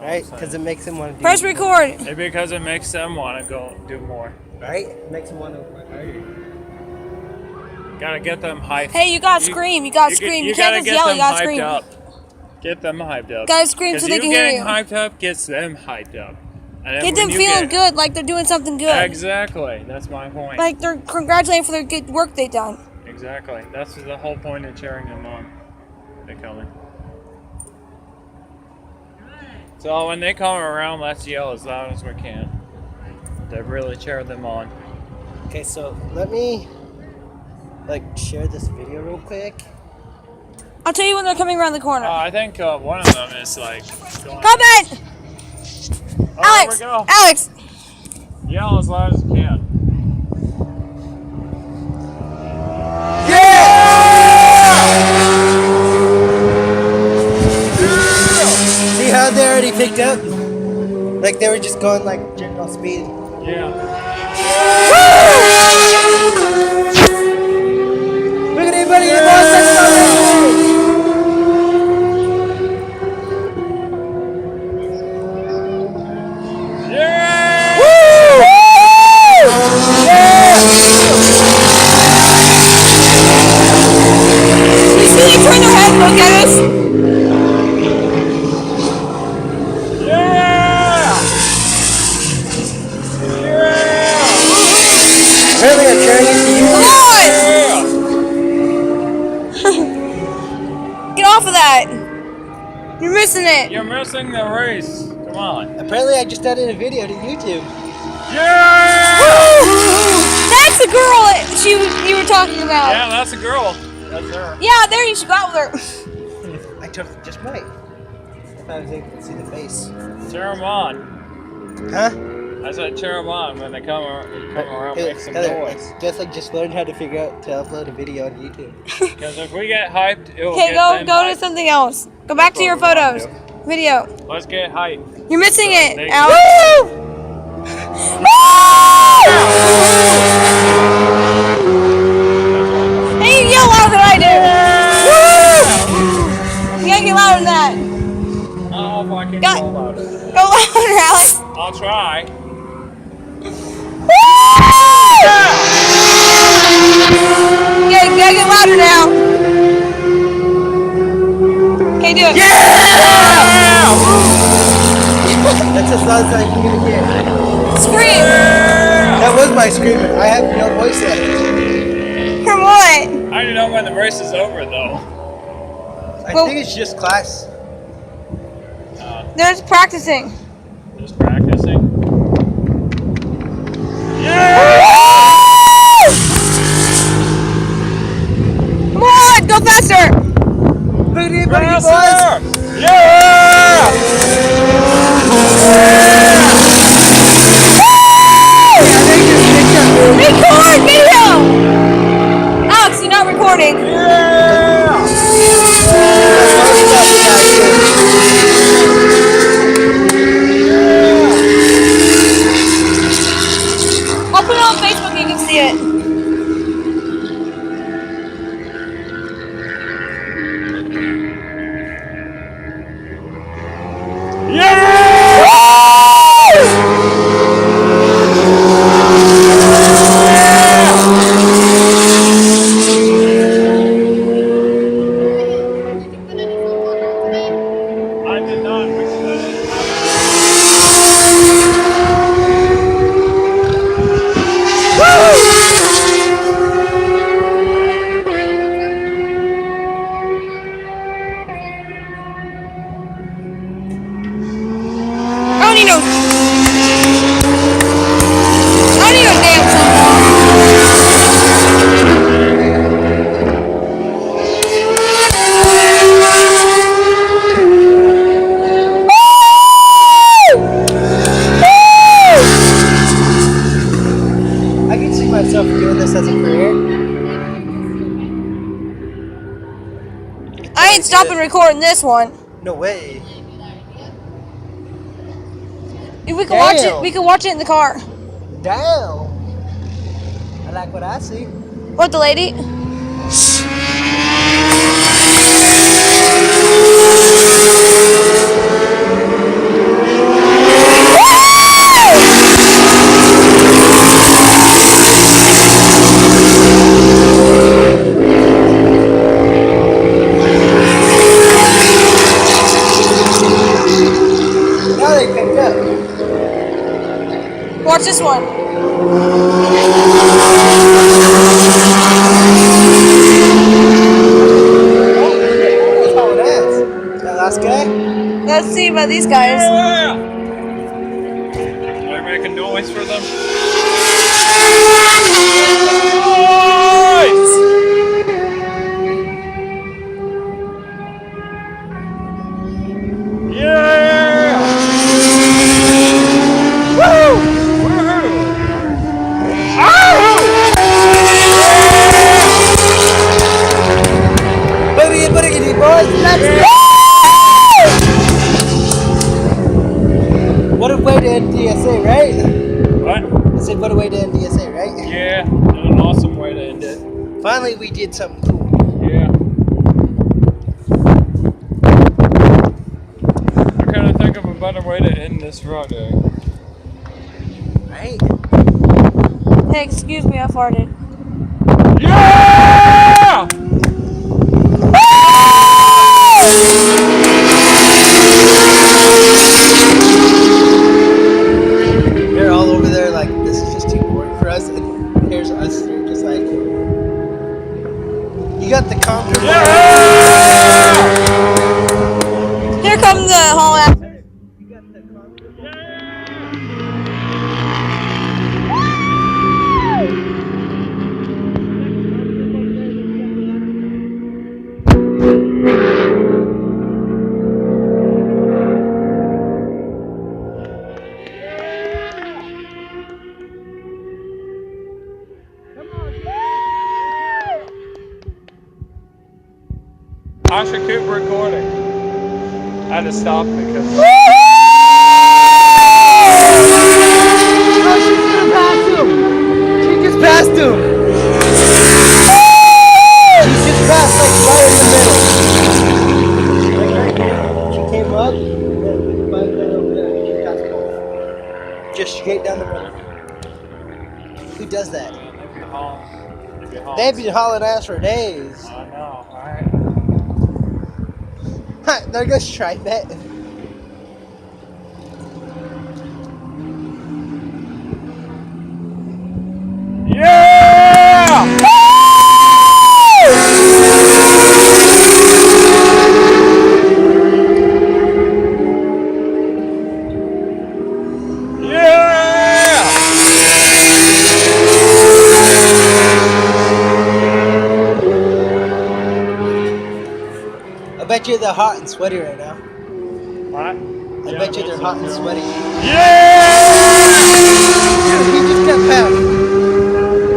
Right? Because it makes them want to do Press record. Maybe because it makes them want to go do more. Right? It makes them want to work harder. Gotta get them hyped. Hey, you gotta scream. You gotta scream. You can't gotta just get yell. them You gotta hyped scream. up. Get them hyped up. Gotta scream so they can hear getting you. hyped up gets them hyped up. And then Get when them you feeling good, like they're doing something good. Exactly. That's my point. Like they're congratulating for their good work they done. Exactly. That's the whole point of cheering them on. They come in. So when they come around, let's yell as loud as we can to really cheer them on. Okay, so let me share this video real quick. I'll tell you when they're coming around the corner. I think one of them is going. Come in! Oh, Alex! there we go. Alex! Yell as loud as you can. See how they already picked up? Like they were just going general speed. Yeah. Look at anybody in Boston. Yeah! Woo! Yeah! You see they turn their head and look at us? Really, I'm turning to you. Come on! Get off of that! You're missing it! You're missing the race. Come on. Apparently, I just added a video to YouTube. Yeah! That's the girl that you were talking about. Yeah, that's a girl. That's her. Yeah, there you should go out with her. I took just right. If I was able to see the face. Cheer them on. Huh? I said cheer them on when they come around, make some noise. Just learn how to figure out to upload a video on YouTube. Because if we get hyped, it will Okay, get them go hyped. to something else. Go back to your what we wanna photos. Video. Let's get hyped. You're missing it, They- Alex. Hey, you yell louder than I do. Woo! You gotta get louder than that. Oh, if I can Got- go louder. Go louder, Alex. I'll try. Yeah, you gotta get louder now. Okay, do it. That's as loud as I'm gonna get. Scream. That was my screaming. I have no voice left. For what? I don't know when the race is over, though. I Well- think it's just class. They're just practicing. Just practicing. Come on, go faster. Look at anybody, boys. Faster! Yeah! Record video. Alex, you're not recording. I'll put it on Facebook so you can see it. I did not mix I don't need no damn song. I can see myself doing this as a career. I ain't stopping recording this one. No way. If we can watch it. Damn. We can watch it in the car. Damn. I like what I see. What, the lady? already picked up. Watch this one. That's all it is. That last guy? Let's see about these guys. Yeah! Are you making noise for them? Noise! Yeah! Woo! Woohoo! Ahoo! Baby, you better get these boys. Let's go. What a way to end DSA, right? What? I said, what a way to end DSA, right? Yeah, an awesome way to end it. Finally, we did something cool. Yeah. I couldn't think of a better way to end this Friday. Right? Hey, excuse me, I farted. Yeah! They're all over there like, this is just too boring for us. And here's us, they're just like, you got the comfortable. Yeah! Here comes the whole app. You got the comfortable. I should keep recording. I had to stop because Oh, she's gonna pass him! She just passed him! She just passed like right in the middle. Like right here. She came up, and then right over there, she passed both. Just straight down the middle. Who does that? They've been hauling ass for days. I know, right? There goes Stripet. Yeah! Yeah! I bet you they're hot and sweaty right now. What? I bet you they're hot and sweaty. Yeah! He just got passed.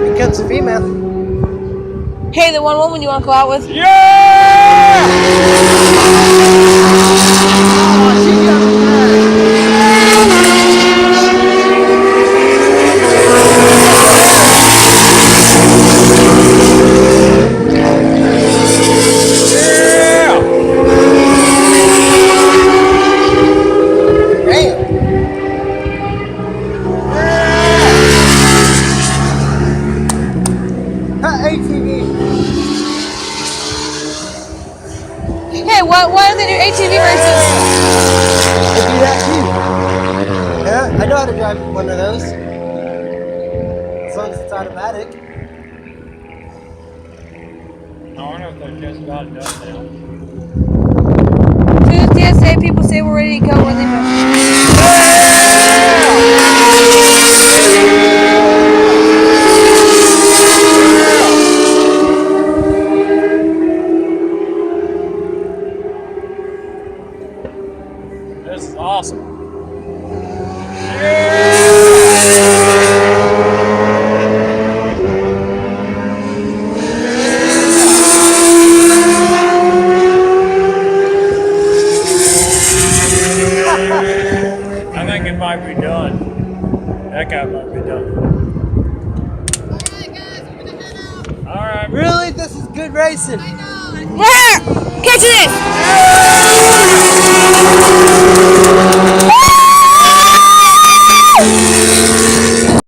Here comes the female. Hey, the one woman you want to go out with? Yeah! Oh, she got Hey, why don't they do ATV races? I do that too. Yeah, I know how to drive one of those. As long as it's automatic. I wonder if they're just about done now. To the TSA, people say we're ready to go when they know. This is awesome. I think it might be done. That guy might be done. Alright. Really? This is good racing. Here! Catch this!